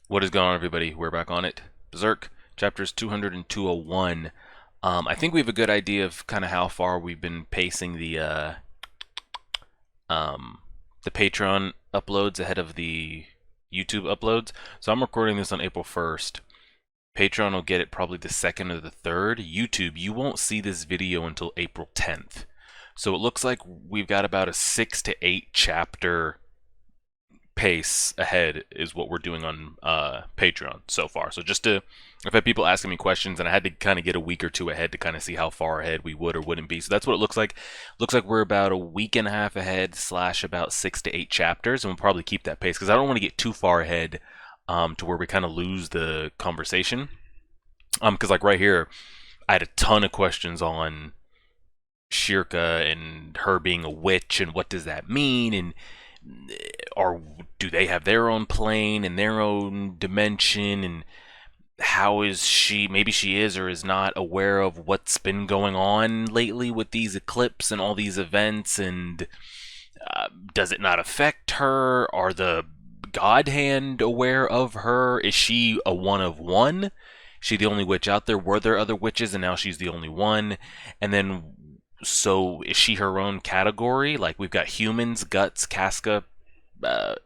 What is going on, everybody? We're back on it. Berserk, chapters 200 and 201. I think we have a good idea of kind of how far we've been pacing um, the Patreon uploads ahead of the YouTube uploads. So I'm recording this on April 1st. Patreon will get it probably the 2nd or the 3rd. YouTube, you won't see this video until April 10th. So it looks like we've got about a 6 to 8 chapter pace ahead is what we're doing on Patreon so far. So I've had people asking me questions, and I had to kind of get a week or two ahead to kind of see how far ahead we would or wouldn't be. So that's what it looks like. Looks like we're about a week and a half ahead / about 6 to 8 chapters, and we'll probably keep that pace because I don't want to get too far ahead to where we kind of lose the conversation. Because like right here, I had a ton of questions on Shirka and her being a witch and what does that mean, and or do they have their own plane and their own dimension, and how is she, maybe she is or is not aware of what's been going on lately with these eclipses and all these events, and does it not affect her? Are the God Hand aware of her? Is she a one of one? Is she the only witch out there? Were there other witches and now she's the only one? And then, so is she her own category? Like, we've got humans, Guts, Casca,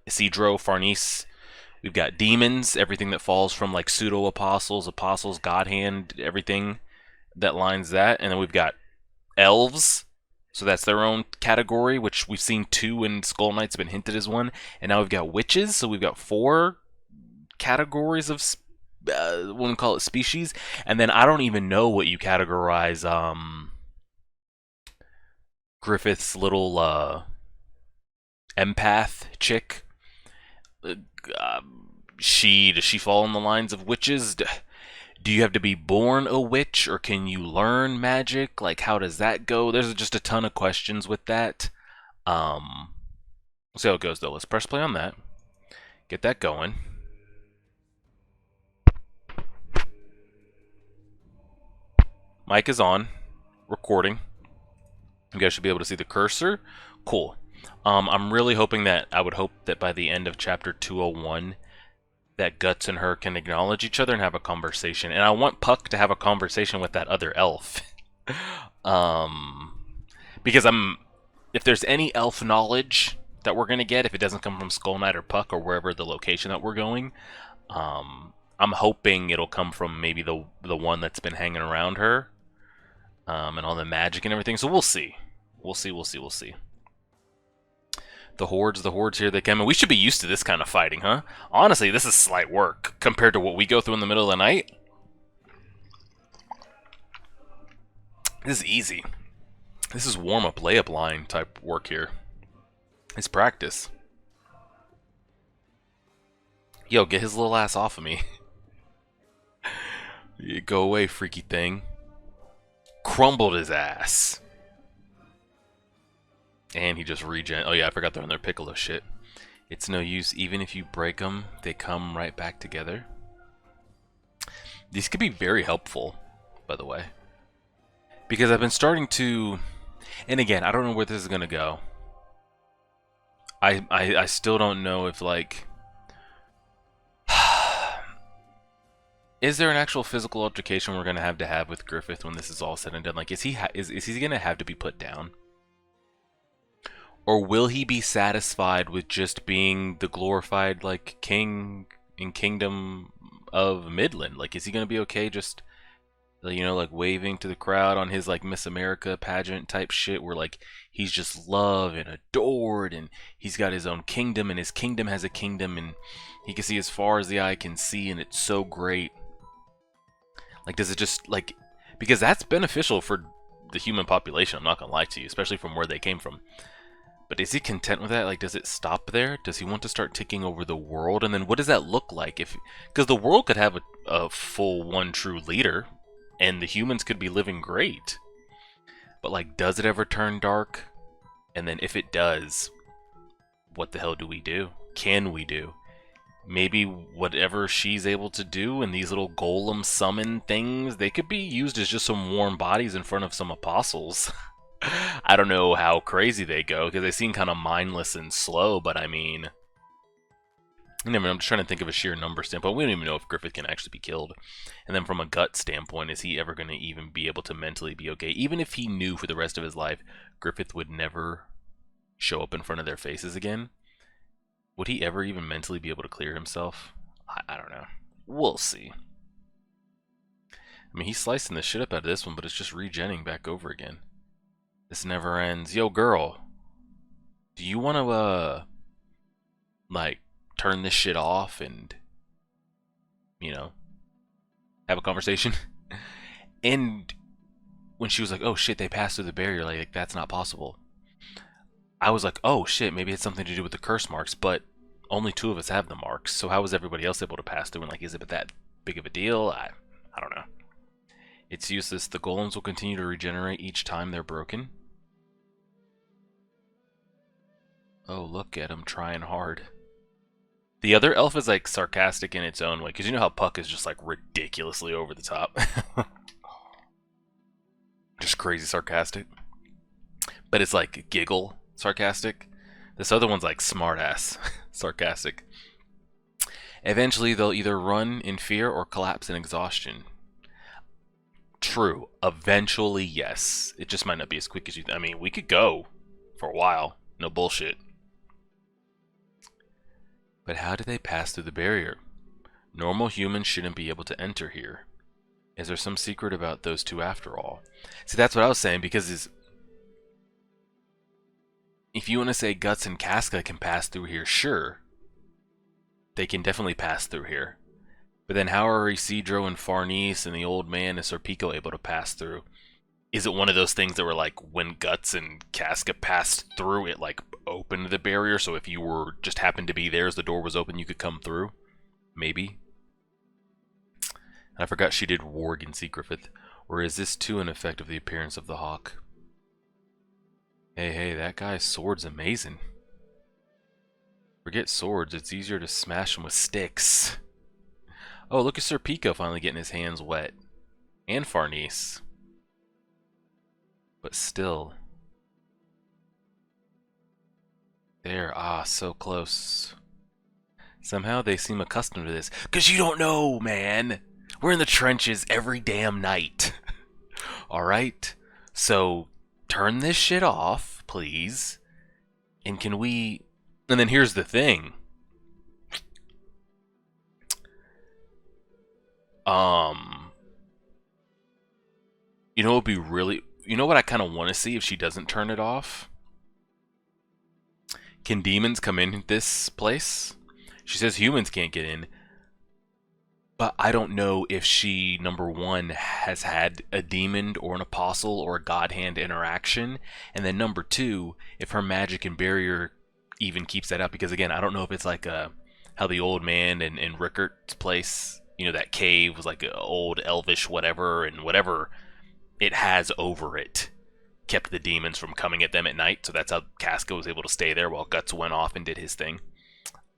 Isidro, Farnese. We've got demons, everything that falls from like pseudo-apostles, apostles, God Hand, everything that lines that. And then we've got elves, so that's their own category, which we've seen 2 in Skull Knight's been hinted as one. And now we've got witches, so we've got 4 categories of we'll call it species. And then I don't even know what you categorize Griffith's little empath chick. Does she fall in the lines of witches? Do you have to be born a witch, or can you learn magic? Like, how does that go? There's just a ton of questions with that. We'll see how it goes, though. Let's press play on that. Get that going. Mic is on. Recording. You guys should be able to see the cursor. Cool. I'm really hoping that, I would hope that by the end of chapter 201, that Guts and her can acknowledge each other and have a conversation. And I want Puck to have a conversation with that other elf. Because if there's any elf knowledge that we're going to get, if it doesn't come from Skull Knight or Puck or wherever the location that we're going, I'm hoping it'll come from maybe the one that's been hanging around her, and all the magic and everything. So we'll see. We'll see. The hordes, here they come. And we should be used to this kind of fighting, huh? Honestly, this is slight work compared to what we go through in the middle of the night. This is easy. This is warm-up, layup line type work here. It's practice. Yo, get his little ass off of me. You go away, freaky thing. Crumbled his ass. And he just regen. Oh yeah, I forgot they're on their Piccolo shit. It's no use. Even if you break them, they come right back together. These could be very helpful, by the way. Because I've been starting to... And again, I don't know where this is going to go. I still don't know if, like... Is there an actual physical altercation we're going to have with Griffith when this is all said and done? Like, is he going to have to be put down? Or will he be satisfied with just being the glorified, like, king in Kingdom of Midland? Like, is he going to be okay just, you know, like, waving to the crowd on his, like, Miss America pageant type shit where, like, he's just loved and adored and he's got his own kingdom and his kingdom has a kingdom and he can see as far as the eye can see and it's so great? Like, does it just, like... Because that's beneficial for the human population, I'm not going to lie to you, especially from where they came from. But is he content with that? Like, does it stop there? Does he want to start taking over the world? And then what does that look like? Because the world could have a full one true leader, and the humans could be living great. But, like, does it ever turn dark? And then if it does, what the hell do we do? Can we do? Maybe whatever she's able to do and these little golem summon things, they could be used as just some warm bodies in front of some apostles. I don't know how crazy they go, because they seem kind of mindless and slow, but I mean... I mean, I'm just trying to think of a sheer number standpoint. We don't even know if Griffith can actually be killed. And then from a gut standpoint, is he ever going to even be able to mentally be okay? Even if he knew for the rest of his life Griffith would never show up in front of their faces again, would he ever even mentally be able to clear himself? I don't know. We'll see. I mean, he's slicing the shit up out of this one, but it's just regenning back over again. This never ends. Yo, girl. Do you want to, like, turn this shit off and, you know, have a conversation? And when she was like, oh shit, they passed through the barrier, like, that's not possible. I was like, oh shit, maybe it's something to do with the curse marks, but only 2 of us have the marks, so how was everybody else able to pass through? And, like, is it that big of a deal? I don't know. It's useless. The golems will continue to regenerate each time they're broken. Oh, look at him trying hard. The other elf is, like, sarcastic in its own way, because you know how Puck is just, like, ridiculously over the top. Just crazy sarcastic. But it's, like, giggle sarcastic. This other one's, like, smartass sarcastic. Eventually, they'll either run in fear or collapse in exhaustion. True. Eventually, yes. It just might not be as quick as you... I mean, we could go for a while. No bullshit. But how do they pass through the barrier? Normal humans shouldn't be able to enter here. Is there some secret about those 2 after all? See, that's what I was saying, because if you want to say Guts and Casca can pass through here, sure. They can definitely pass through here. But then how are Isidro and Farnese and the old man and Serpico able to pass through? Is it one of those things that were like, when Guts and Casca passed through, it like opened the barrier, so if you were just happened to be there as the door was open, you could come through? Maybe. I forgot she did warg in Sea Griffith. Or is this too an effect of the appearance of the hawk? Hey, that guy's sword's amazing. Forget swords, it's easier to smash them with sticks. Oh, look at Sir Pico finally getting his hands wet. And Farnese. But still. There, so close. Somehow they seem accustomed to this. 'Cause you don't know, man! We're in the trenches every damn night. Alright? So, turn this shit off, please. And can we... And then here's the thing. You know what would be really... You know what I kind of want to see if she doesn't turn it off? Can demons come in this place? She says humans can't get in. But I don't know if she, number 1, has had a demon or an apostle or a god hand interaction. And then number 2, if her magic and barrier even keeps that up. Because again, I don't know if it's like how the old man in Rickart's place, you know, that cave was like an old elvish whatever, and whatever it has over it kept the demons from coming at them at night. So that's how Casca was able to stay there while Guts went off and did his thing.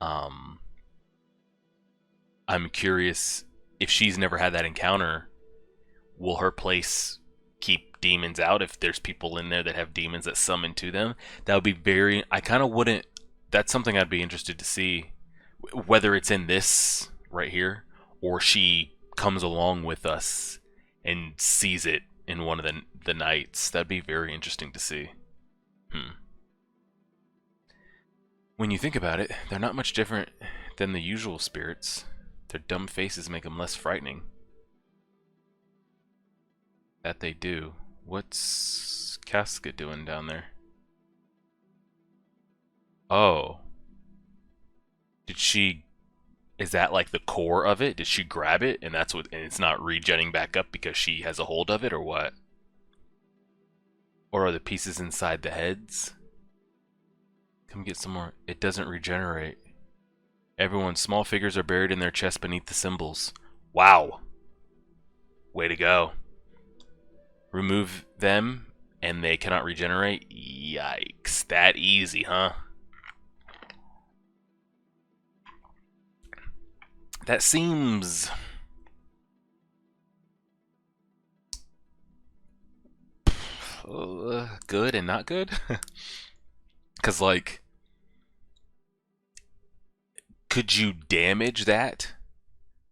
I'm curious if she's never had that encounter, will her place keep demons out if there's people in there that have demons that summon to them? That would be very... I kind of wouldn't... That's something I'd be interested to see, whether it's in this right here, or she comes along with us and sees it in one of the nights. That'd be very interesting to see. When you think about it, they're not much different than the usual spirits. Their dumb faces make them less frightening. That they do. What's Casca doing down there? Oh. Did she... Is that like the core of it? Did she grab it and that's what... And it's not regenning back up because she has a hold of it, or what? Or are the pieces inside the heads? Come get some more. It doesn't regenerate. Everyone's small figures are buried in their chests beneath the symbols. Wow. Way to go. Remove them and they cannot regenerate? Yikes. That easy, huh? That seems... good and not good? Because, like... Could you damage that?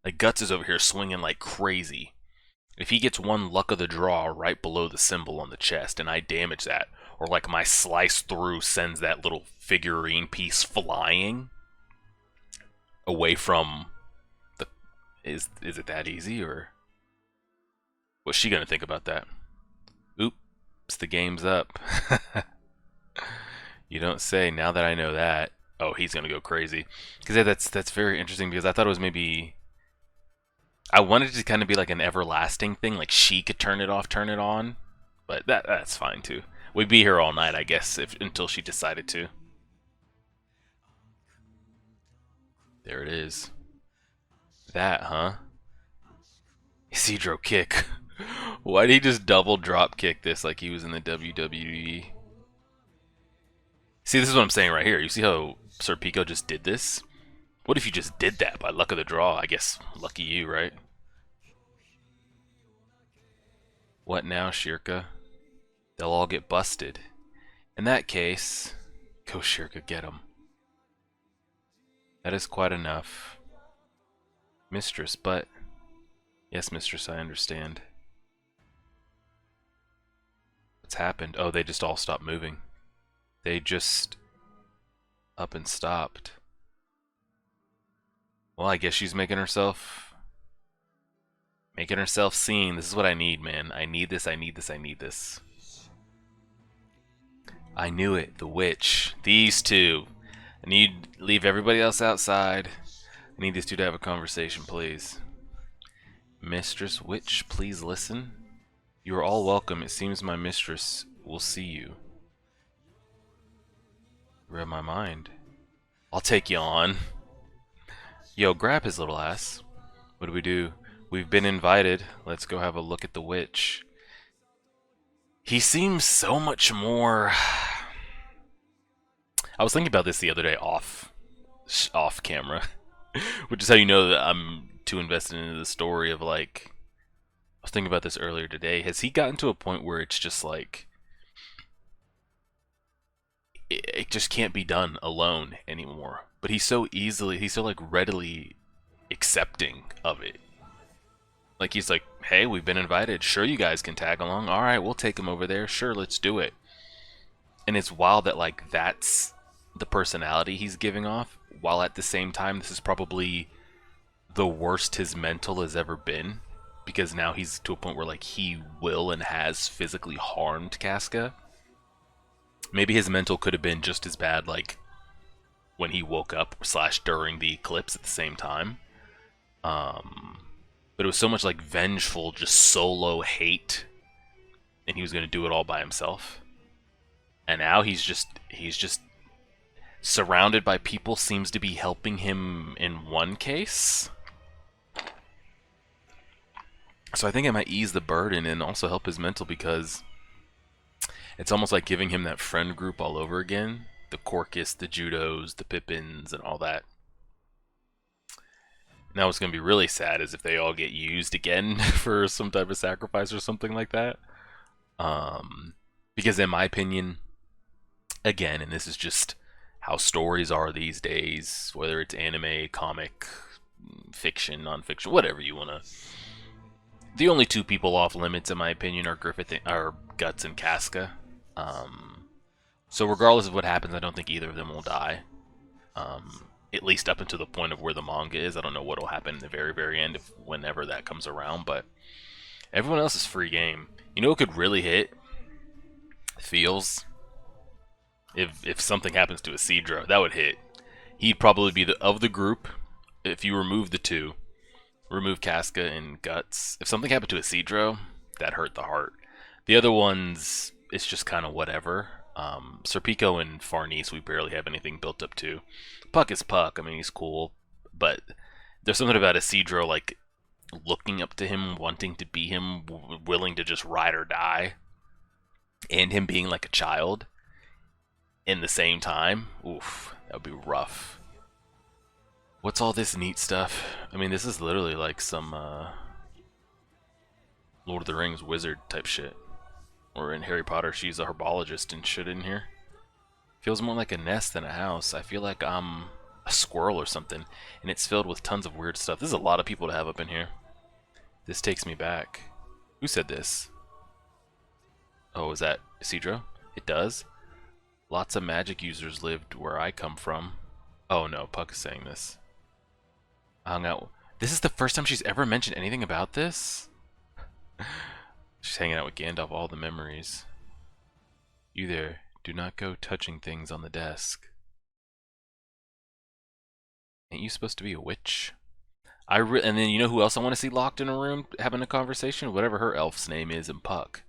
Like, Guts is over here swinging like crazy. If he gets one luck of the draw right below the symbol on the chest and I damage that, or like my slice through sends that little figurine piece flying away from the... Is it that easy, or... What's she gonna think about that? Oops, the game's up. You don't say. Now that I know that, oh, he's gonna go crazy. Because that's very interesting, because I thought it was maybe... I wanted it to kind of be like an everlasting thing, like she could turn it off, turn it on, but that's fine too. We'd be here all night, I guess, until she decided to. There it is. That, huh? Isidro kick. Why did he just double drop kick this like he was in the WWE? See, this is what I'm saying right here. You see how Serpico just did this? What if you just did that by luck of the draw? I guess lucky you, right? What now, Shirka? They'll all get busted. In that case, go Shirka, get him. That is quite enough. Mistress, but... Yes, mistress, I understand. What's happened? Oh, they just all stopped moving. They just... up and stopped. Well, I guess she's making herself seen. This is what I need, man. I need this, I need this, I need this. I knew it. The witch. These two. I need to leave everybody else outside. I need these two to have a conversation, please. Mistress, witch, please listen. You are all welcome. It seems my mistress will see you. Read my mind. I'll take you on. Yo, grab his little ass. What do we do? We've been invited. Let's go have a look at the witch. He seems so much more... I was thinking about this the other day off camera. Which is how you know that I'm too invested into the story of, like... I was thinking about this earlier today. Has he gotten to a point where it's just like... It just can't be done alone anymore. But he's so like readily accepting of it. Like he's like, hey, we've been invited. Sure, you guys can tag along. All right, we'll take him over there. Sure, let's do it. And it's wild that like that's the personality he's giving off, while at the same time this is probably the worst his mental has ever been, because now he's to a point where like he will and has physically harmed Casca. Maybe his mental could have been just as bad like when he woke up / during the eclipse at the same time. But it was so much like vengeful, just solo hate, and he was going to do it all by himself. And now he's just surrounded by people, seems to be helping him in one case. So I think it might ease the burden and also help his mental, because it's almost like giving him that friend group all over again. The Corcus, the Judos, the Pippins, and all that. Now what's going to be really sad is if they all get used again for some type of sacrifice or something like that. Because in my opinion, again, and this is just how stories are these days, whether it's anime, comic, fiction, non-fiction, whatever you want to... The only two people off limits, in my opinion, are Guts and Casca. So regardless of what happens, I don't think either of them will die. At least up until the point of where the manga is. I don't know what will happen in the very, very end, whenever that comes around, but everyone else is free game. You know what could really hit? Feels. If something happens to Isidro, that would hit. He'd probably be of the group, if you remove the two, remove Casca and Guts. If something happened to Isidro, that hurt the heart. The other ones, it's just kind of whatever. Serpico and Farnese, we barely have anything built up to. Puck is Puck. I mean, he's cool, but there's something about Isidro, like, looking up to him, wanting to be him, willing to just ride or die, and him being like a child in the same time. Oof, that would be rough. What's all this neat stuff? I mean, this is literally like some Lord of the Rings wizard type shit. Or in Harry Potter, she's a herbologist and shit in here. Feels more like a nest than a house. I feel like I'm a squirrel or something, and it's filled with tons of weird stuff. This is a lot of people to have up in here. This takes me back. Who said this? Oh, is that Isidro? It does? Lots of magic users lived where I come from. Oh no, Puck is saying this. I hung out. This is the first time she's ever mentioned anything about this? She's hanging out with Gandalf, all the memories. You there, do not go touching things on the desk. Ain't you supposed to be a witch? And then you know who else I want to see locked in a room having a conversation? Whatever her elf's name is in Puck.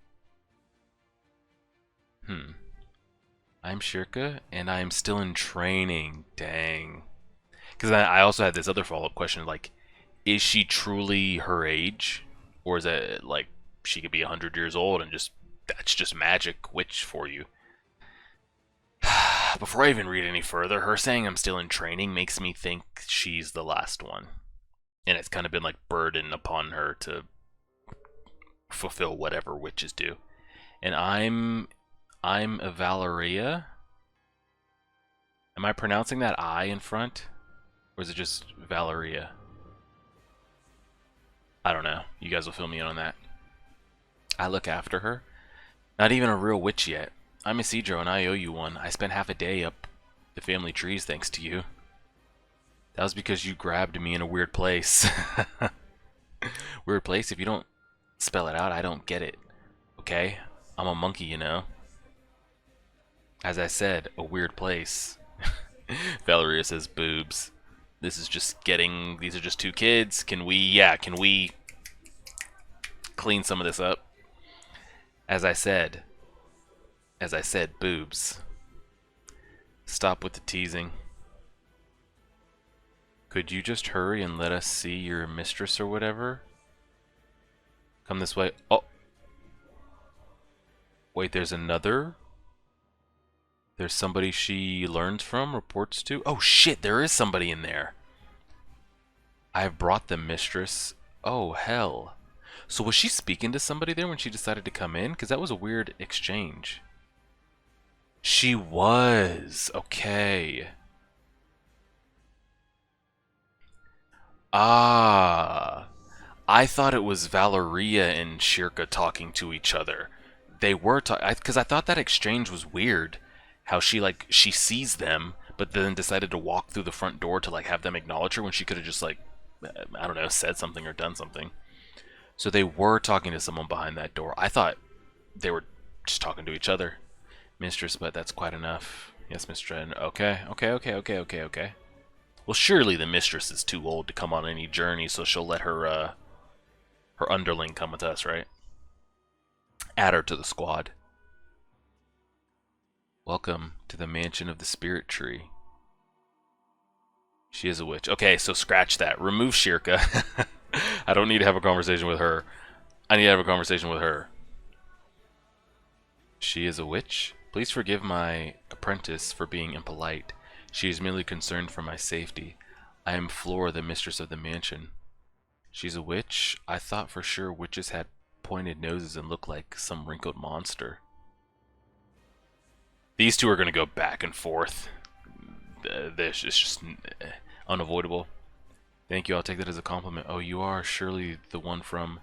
I'm Shirka, and I am still in training. Dang. Because I also had this other follow-up question, like, is she truly her age? Or is it, like, she could be 100 years old and just, that's just magic witch for you? Before I even read any further, her saying I'm still in training makes me think she's the last one. And it's kind of been, like, burden upon her to fulfill whatever witches do. And I'm a Valeria. Am I pronouncing that I in front? Or is it just Valeria? I don't know. You guys will fill me in on that. I look after her. Not even a real witch yet. I'm Isidro and I owe you one. I spent half a day up the family trees thanks to you. That was because you grabbed me in a weird place. Weird place? If you don't spell it out, I don't get it. Okay? I'm a monkey, you know. As I said, a weird place. Valeria says boobs. This is just getting, these are just two kids. Can we clean some of this up? As I said, boobs. Stop with the teasing. Could you just hurry and let us see your mistress or whatever? Come this way. Oh. Wait, there's another? There's somebody she learns from, reports to? Oh shit, there is somebody in there. I have brought them, mistress. Oh, hell. So was she speaking to somebody there when she decided to come in? Because that was a weird exchange. She was. Okay. Ah. I thought it was Valeria and Shirka talking to each other. They were talking, because I thought that exchange was weird. How she sees them, but then decided to walk through the front door to like have them acknowledge her when she could have just like, I don't know, said something or done something. So they were talking to someone behind that door. I thought they were just talking to each other. Mistress, but that's quite enough. Yes, mistress. Okay. Well, surely the mistress is too old to come on any journey, so she'll let her underling come with us, right? Add her to the squad. Welcome to the mansion of the spirit tree. She is a witch. Okay, so scratch that. Remove Shirka. I don't need to have a conversation with her. I need to have a conversation with her. She is a witch? Please forgive my apprentice for being impolite. She is merely concerned for my safety. I am Flora, the mistress of the mansion. She's a witch? I thought for sure witches had pointed noses and looked like some wrinkled monster. These two are going to go back and forth. This is just unavoidable. Thank you, I'll take that as a compliment. Oh, you are surely the one from...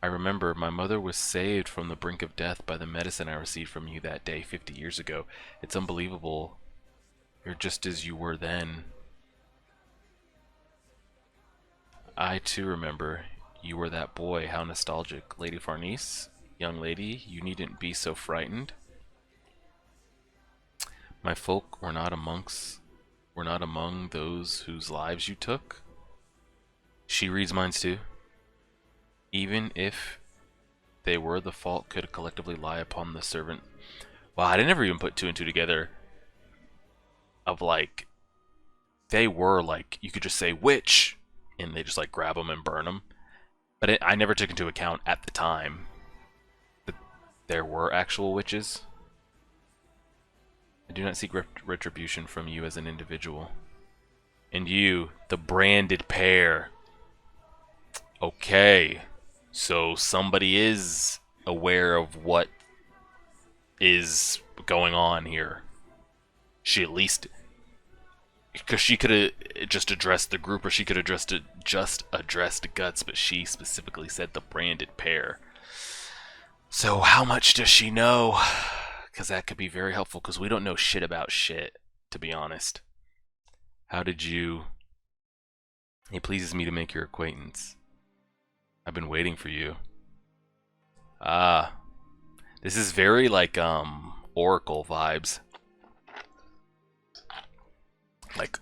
I remember, my mother was saved from the brink of death by the medicine I received from you that day 50 years ago. It's unbelievable. You're just as you were then. I too remember. You were that boy. How nostalgic. Lady Farnese? Young lady, you needn't be so frightened. My folk were not among those whose lives you took. She reads minds too. Even if they were, the fault could collectively lie upon the servant. Wow, I never even put two and two together. Of like, they were like, you could just say witch, and they just like grab them and burn them. But I never took into account at the time that there were actual witches. I do not seek retribution from you as an individual. And you, the branded pair. Okay. So somebody is aware of what is going on here. She at least... because she could have just addressed the group, or she could have just addressed Guts, but she specifically said the branded pair. So how much does she know? Because that could be very helpful, because we don't know shit about shit, to be honest. How did you... It pleases me to make your acquaintance. I've been waiting for you. Ah. This is very like, Oracle vibes. Like,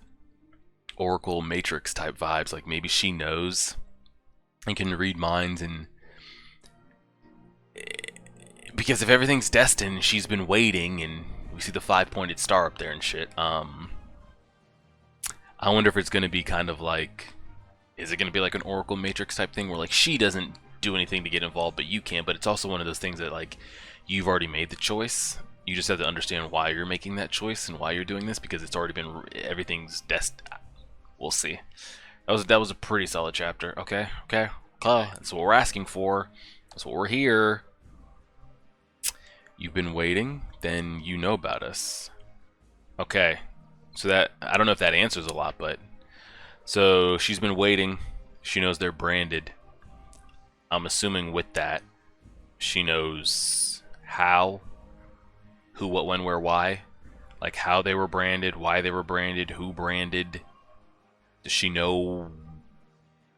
Oracle Matrix type vibes. Like, maybe she knows and can read minds, and... Because if everything's destined, she's been waiting, and we see the 5-pointed star up there and shit. I wonder if it's going to be kind of like... Is it going to be like an Oracle Matrix type thing where like she doesn't do anything to get involved, but you can? But it's also one of those things that like you've already made the choice. You just have to understand why you're making that choice and why you're doing this, because it's already been... Everything's destined. We'll see. That was a pretty solid chapter. Okay. That's what we're asking for. That's what we're here. You've been waiting, then you know about us. Okay. So that, I don't know if that answers a lot, but... So, she's been waiting. She knows they're branded. I'm assuming with that, she knows how, who, what, when, where, why. Like how they were branded, why they were branded, who branded. Does she know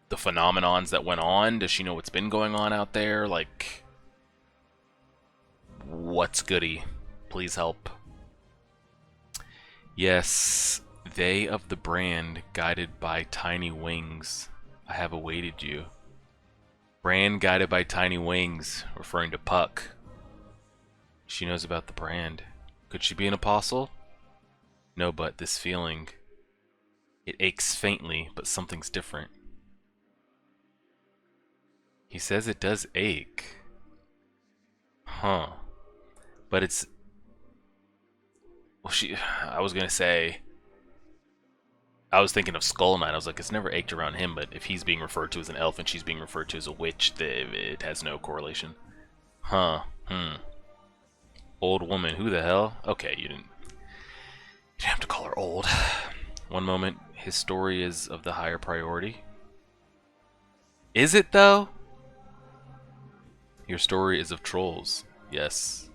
the phenomenons that went on? Does she know what's been going on out there? Like, what's goody? Please help. Yes, they of the brand, guided by tiny wings, I have awaited you. Brand guided by tiny wings, referring to Puck. She knows about the brand. Could she be an apostle? No, but this feeling, it aches faintly, but something's different. He says it does ache. Huh. But it's... Well, I was gonna say... I was thinking of Skull Knight. I was like, it's never ached around him, but if he's being referred to as an elf and she's being referred to as a witch, it has no correlation. Huh. Old woman. Who the hell? Okay, you didn't have to call her old. One moment, his story is of the higher priority. Is it, though? Your story is of trolls. Yes.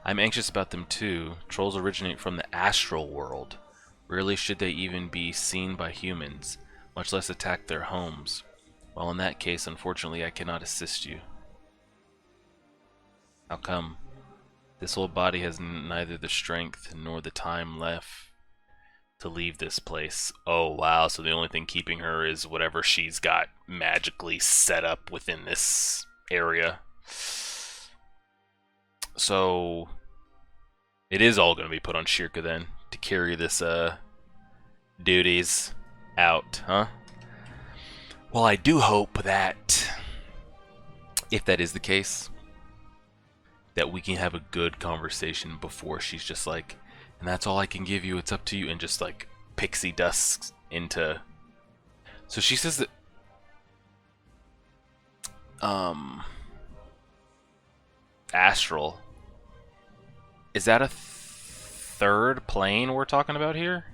I'm anxious about them, too. Trolls originate from the astral world. Rarely should they even be seen by humans, much less attack their homes. Well, in that case, unfortunately, I cannot assist you. How come? This old body has neither the strength nor the time left to leave this place. Oh, wow, so the only thing keeping her is whatever she's got magically set up within this area. So, it is all going to be put on Shirka then, to carry this, duties out, huh? Well, I do hope that, if that is the case, that we can have a good conversation before she's just like, and that's all I can give you, it's up to you, and just like pixie dust into... So she says that, astral, is that a third plane we're talking about here?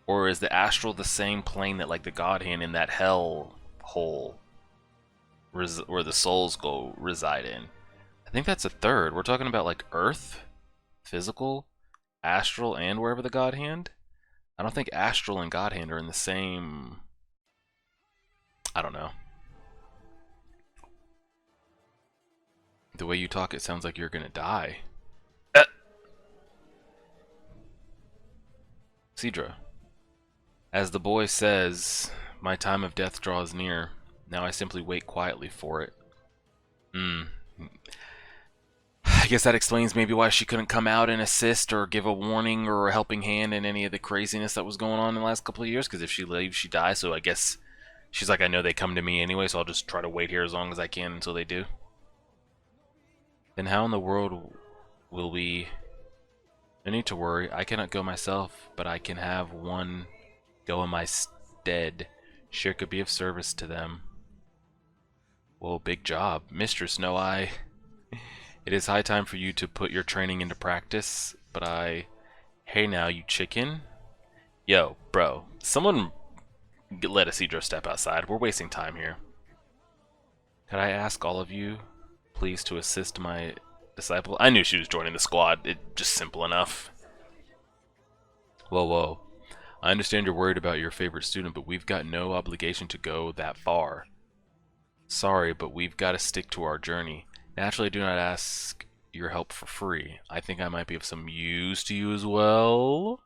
Or is the astral the same plane that like the God Hand in that hell hole where the souls go reside in? I think that's a third. We're talking about like Earth, physical, astral, and wherever the God Hand. I don't think astral and God Hand are in the same... I don't know. The way you talk, it sounds like you're gonna die. Cedra. As the boy says, my time of death draws near. Now I simply wait quietly for it. I guess that explains maybe why she couldn't come out and assist or give a warning or a helping hand in any of the craziness that was going on in the last couple of years, because if she leaves, she dies, so I guess she's like, I know they come to me anyway, so I'll just try to wait here as long as I can until they do. Then how in the world will we... No need to worry, I cannot go myself, but I can have one go in my stead. Sure could be of service to them. Whoa, big job. Mistress, no, It is high time for you to put your training into practice, but Hey now, you chicken. Yo, bro. Someone let Isidro step outside. We're wasting time here. Could I ask all of you, please, to assist my disciple? I knew she was joining the squad. It's just simple enough. Whoa, whoa. I understand you're worried about your favorite student, but we've got no obligation to go that far. Sorry, but we've got to stick to our journey. Naturally, I do not ask your help for free. I think I might be of some use to you as well.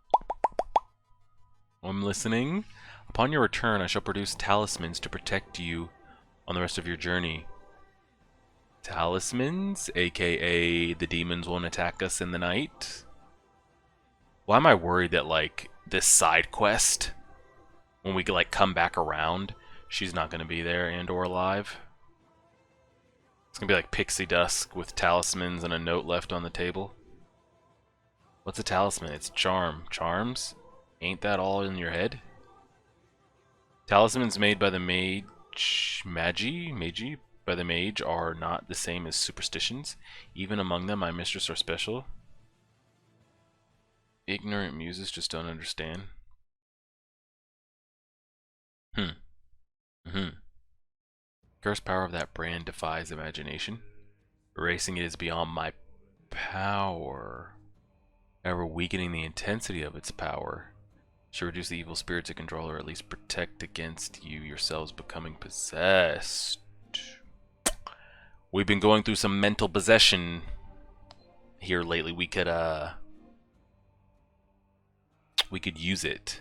I'm listening. Upon your return, I shall produce talismans to protect you on the rest of your journey. Talismans, aka the demons won't attack us in the night. Why am I worried that, like, this side quest, when we, like, come back around, she's not going to be there and or alive? It's going to be like Pixie Dusk with talismans and a note left on the table. What's a talisman? It's charm. Charms? Ain't that all in your head? Talismans made by the magi by the mage are not the same as superstitions. Even among them, my mistress are special. Ignorant muses just don't understand. Cursed power of that brand defies imagination. Erasing it is beyond my power. Ever weakening the intensity of its power should reduce the evil spirits it control, or at least protect against you yourselves becoming possessed. We've been going through some mental possession here lately. We could use it.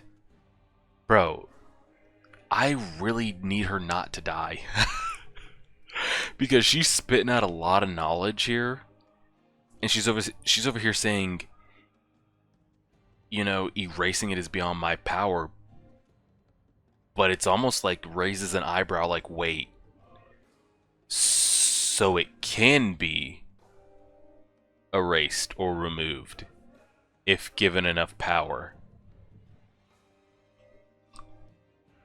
Bro, I really need her not to die. Because she's spitting out a lot of knowledge here. And she's over here saying, you know, erasing it is beyond my power. But it's almost like raises an eyebrow like, wait. So it can be erased or removed if given enough power.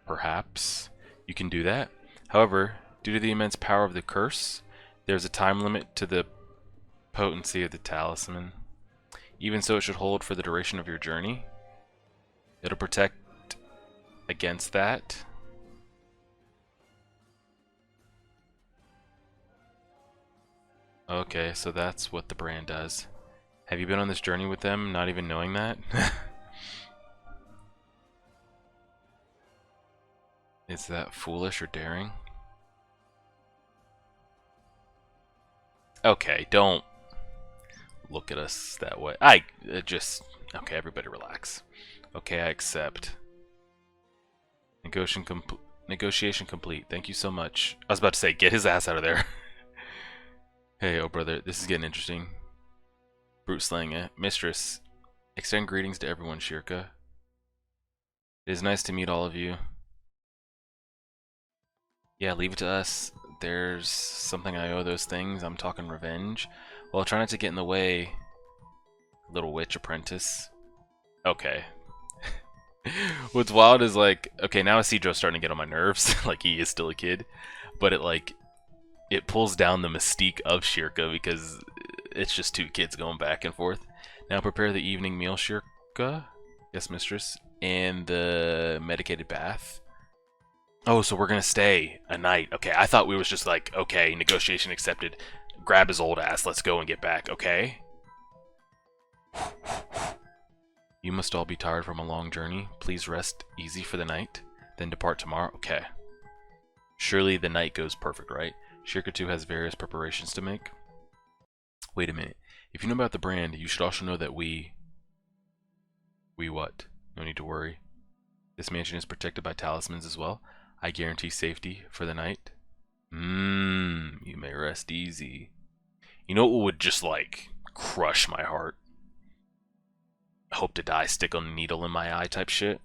Perhaps you can do that. However, due to the immense power of the curse, there's a time limit to the potency of the talisman. Even so, it should hold for the duration of your journey. It'll protect against that. Okay, so that's what the brand does. Have you been on this journey with them, not even knowing that? Is that foolish or daring? Okay, don't look at us that way. Okay, everybody relax. Okay, I accept. Negotiation complete. Thank you so much. I was about to say, get his ass out of there. Hey, oh brother, this is getting interesting. Brute slaying, eh? Mistress, extend greetings to everyone, Shirka. It is nice to meet all of you. Yeah, leave it to us. There's something I owe those things. I'm talking revenge. Well, try not to get in the way, little witch apprentice. Okay. What's wild is, like, okay, now Isidro's starting to get on my nerves. Like, he is still a kid. But it pulls down the mystique of Shirka because it's just two kids going back and forth. Now prepare the evening meal, Shirka. Yes, mistress. And the medicated bath. Oh, so we're gonna stay a night. Okay, I thought we was just like, okay, negotiation accepted. Grab his old ass, let's go and get back, okay? You must all be tired from a long journey. Please rest easy for the night, then depart tomorrow. Okay. Surely the night goes perfect, right? Shirka 2 has various preparations to make. Wait a minute. If you know about the brand, you should also know that we what? No need to worry. This mansion is protected by talismans as well. I guarantee safety for the night. You may rest easy. You know what would just, like, crush my heart? Hope to die, stick a needle in my eye type shit.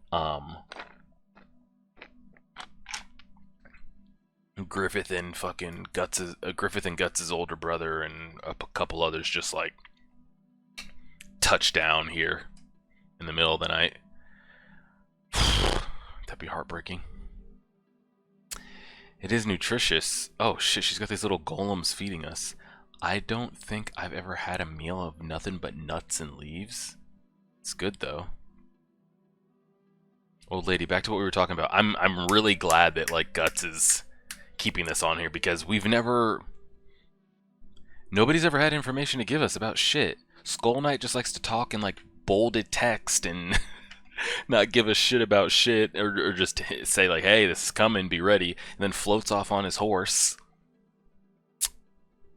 Griffith and Guts' older brother and a couple others just, like, touch down here in the middle of the night. That'd be heartbreaking. It is nutritious. Oh shit, she's got these little golems feeding us. I don't think I've ever had a meal of nothing but nuts and leaves. It's good though. Old lady, back to what we were talking about. I'm really glad that like Guts is keeping this on here because nobody's ever had information to give us about shit. Skull Knight just likes to talk in like bolded text and not give a shit about shit, or just say like, hey, this is coming, be ready, and then floats off on his horse.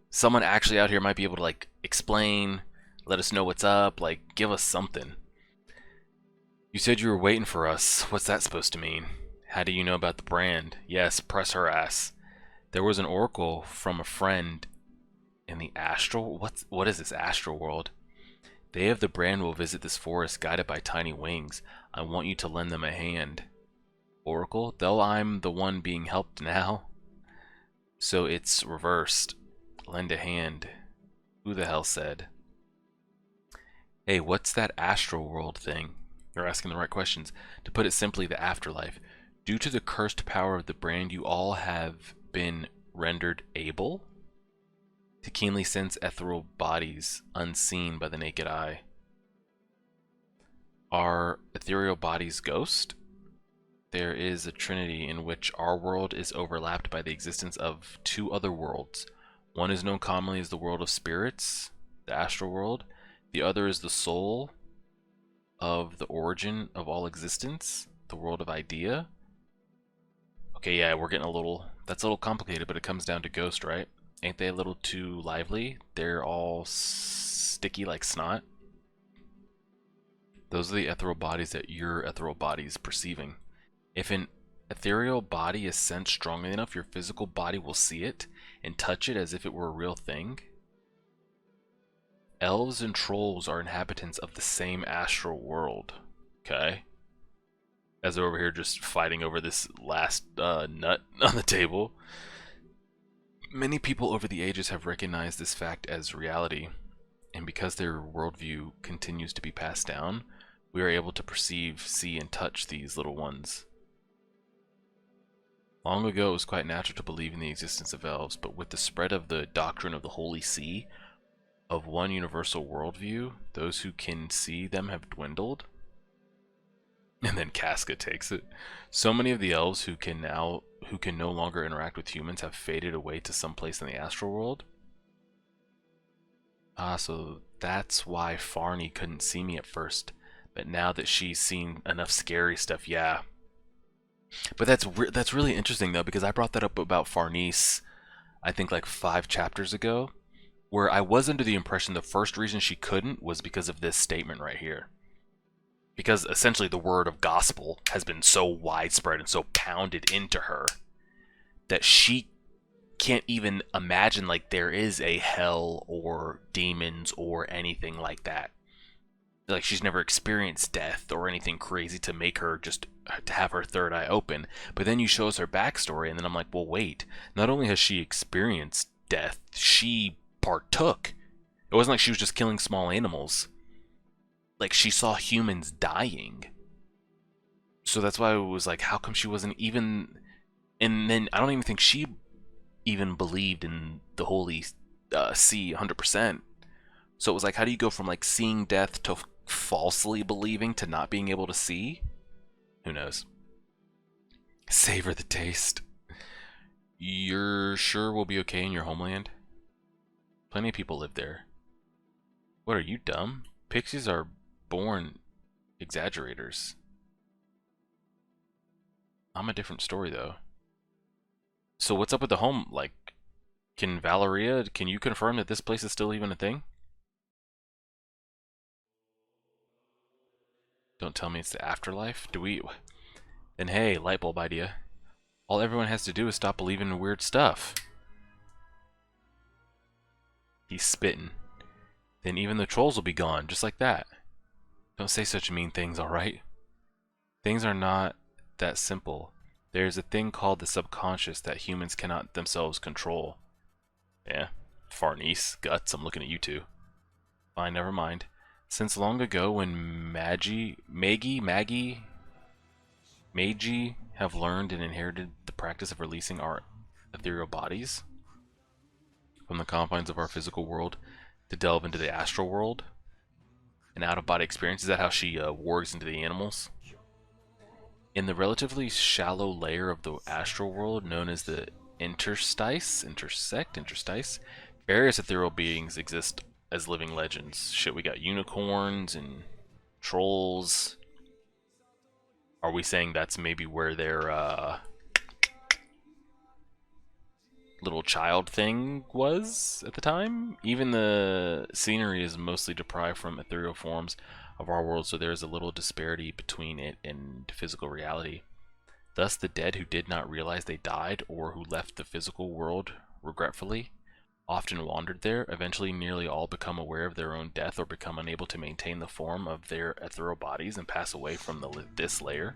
Someone actually out here might be able to like explain, let us know what's up, like give us something. You said you were waiting for us. What's that supposed to mean? How do you know about the brand? Yes, press her ass. There was an oracle from a friend in the astral. What is this astral world? They of the brand will visit this forest guided by tiny wings. I want you to lend them a hand. Oracle? Though I'm the one being helped now. So it's reversed. Lend a hand. Who the hell said? Hey, what's that astral world thing? You're asking the right questions. To put it simply, the afterlife. Due to the cursed power of the brand, you all have been rendered able to keenly sense ethereal bodies unseen by the naked eye. Are ethereal bodies ghost? There is a trinity in which our world is overlapped by the existence of two other worlds. One is known commonly as the world of spirits, the astral world. The other is the soul of the origin of all existence, the world of idea. Okay, yeah, we're getting that's a little complicated, but it comes down to ghost, right? Ain't they a little too lively? They're all sticky like snot. Those are the ethereal bodies that your ethereal body is perceiving. If an ethereal body is sensed strongly enough, your physical body will see it and touch it as if it were a real thing. Elves and trolls are inhabitants of the same astral world. Okay. As they're over here just fighting over this last nut on the table. Many people over the ages have recognized this fact as reality, and because their worldview continues to be passed down, we are able to perceive, see, and touch these little ones. Long ago, it was quite natural to believe in the existence of elves, but with the spread of the doctrine of the Holy See, of one universal worldview, those who can see them have dwindled. And then Casca takes it. So many of the elves who can no longer interact with humans have faded away to some place in the astral world. So that's why Farney couldn't see me at first, but now that she's seen enough scary stuff, yeah. But that's really interesting though, because I brought that up about Farnese, I think like 5 chapters ago, where I was under the impression the first reason she couldn't was because of this statement right here. Because essentially the word of gospel has been so widespread and so pounded into her that she can't even imagine like there is a hell or demons or anything like that. Like she's never experienced death or anything crazy to make her just to have her third eye open. But then you show us her backstory and then I'm like, well wait, not only has she experienced death, she partook. It wasn't like she was just killing small animals. Like she saw humans dying. So that's why it was like, how come she wasn't even... And then I don't even think she even believed in the Holy See 100%. So it was like, how do you go from like seeing death to falsely believing to not being able to see? Who knows? Savor the taste. You're sure we'll be okay in your homeland? Plenty of people live there. What, are you dumb? Pixies are born exaggerators. I'm a different story though. So what's up with the home? Like, can you confirm that this place is still even a thing? Don't tell me it's the afterlife. Then hey, light bulb idea. All everyone has to do is stop believing in weird stuff. He's spitting. Then even the trolls will be gone, just like that. Don't say such mean things, alright? Things are not that simple. There's a thing called the subconscious that humans cannot themselves control. Yeah, Farnese, Guts, I'm looking at you two. Fine, never mind. Since long ago when Magi have learned and inherited the practice of releasing our ethereal bodies from the confines of our physical world to delve into the astral world, an out-of-body experience. Is that how she wargs into the animals? In the relatively shallow layer of the astral world known as the interstice, various ethereal beings exist as living legends. Shit, we got unicorns and trolls. Are we saying that's maybe where their little child thing was at the time? Even the scenery is mostly deprived from ethereal forms of our world, so there is a little disparity between it and physical reality. Thus, the dead who did not realize they died or who left the physical world regretfully often wandered there. Eventually, nearly all become aware of their own death or become unable to maintain the form of their ethereal bodies and pass away from this layer.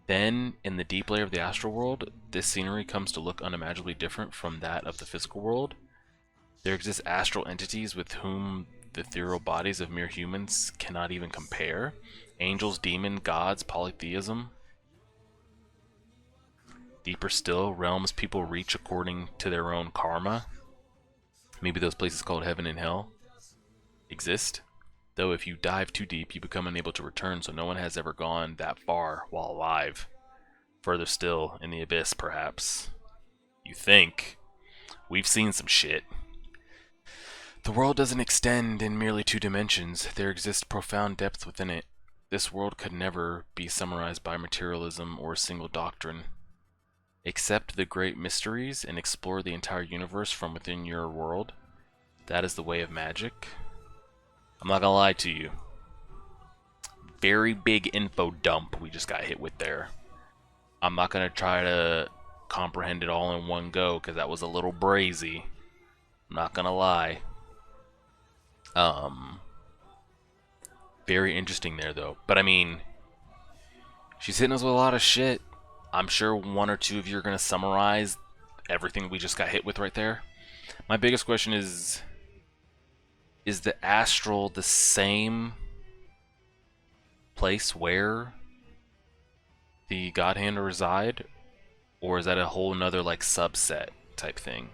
Then, in the deep layer of the astral world, this scenery comes to look unimaginably different from that of the physical world. There exist astral entities with whom the ethereal bodies of mere humans cannot even compare. Angels, demons, gods, polytheism. Deeper still, realms people reach according to their own karma. Maybe those places called heaven and hell exist. Though if you dive too deep, you become unable to return, so no one has ever gone that far while alive. Further still, in the abyss, perhaps. You think. We've seen some shit. The world doesn't extend in merely 2 dimensions. There exists profound depth within it. This world could never be summarized by materialism or a single doctrine. Accept the great mysteries and explore the entire universe from within your world. That is the way of magic. I'm not gonna lie to you. Very big info dump we just got hit with there. I'm not gonna try to comprehend it all in one go because that was a little brazy. I'm not gonna lie. Very interesting there though. But I mean, she's hitting us with a lot of shit. I'm sure 1 or 2 of you are gonna summarize everything we just got hit with right there. My biggest question is the astral the same place where the God Hand reside? Or is that a whole nother like subset type thing?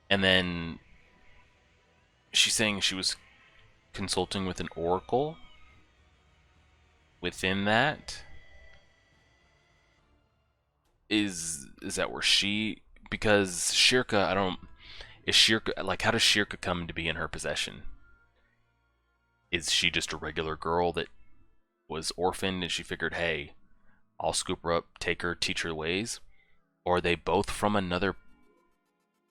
And then she's saying she was consulting with an oracle within that. Is that where she, because Shirka, I don't, is Shirka, like, how does Shirka come to be in her possession? Is she just a regular girl that was orphaned and she figured, hey, I'll scoop her up, take her, teach her the ways? Or are they both from another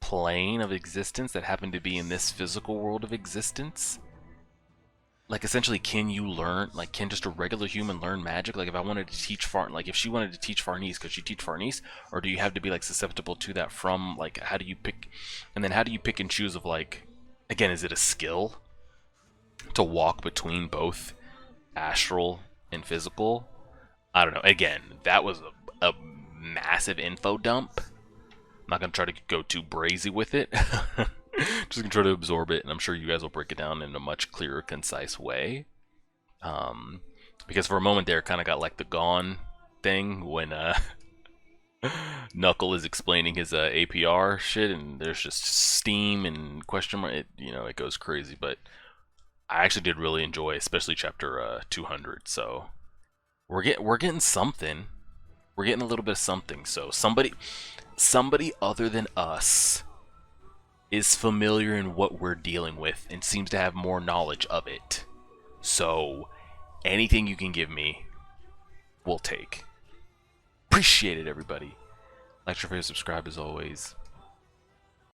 plane of existence that happen to be in this physical world of existence? Like, essentially, can you learn, like, can just a regular human learn magic? Like, if I wanted to teach like, if she wanted to teach Farnese, could she teach Farnese? Or do you have to be, like, susceptible to that from, like, how do you pick, and then how do you pick and choose of, like, again, is it a skill to walk between both astral and physical? I don't know. Again, that was a massive info dump. I'm not going to try to go too brazy with it. Just gonna try to absorb it, and I'm sure you guys will break it down in a much clearer, concise way. Because for a moment there, it kind of got like the Gone thing when Knuckle is explaining his APR shit, and there's just steam and question mark. It goes crazy. But I actually did really enjoy, especially chapter 200. So we're getting something. We're getting a little bit of something. So somebody other than us is familiar in what we're dealing with and seems to have more knowledge of it. So anything you can give me, we'll take. Appreciate it, everybody. Like, share, favorite, subscribe as always.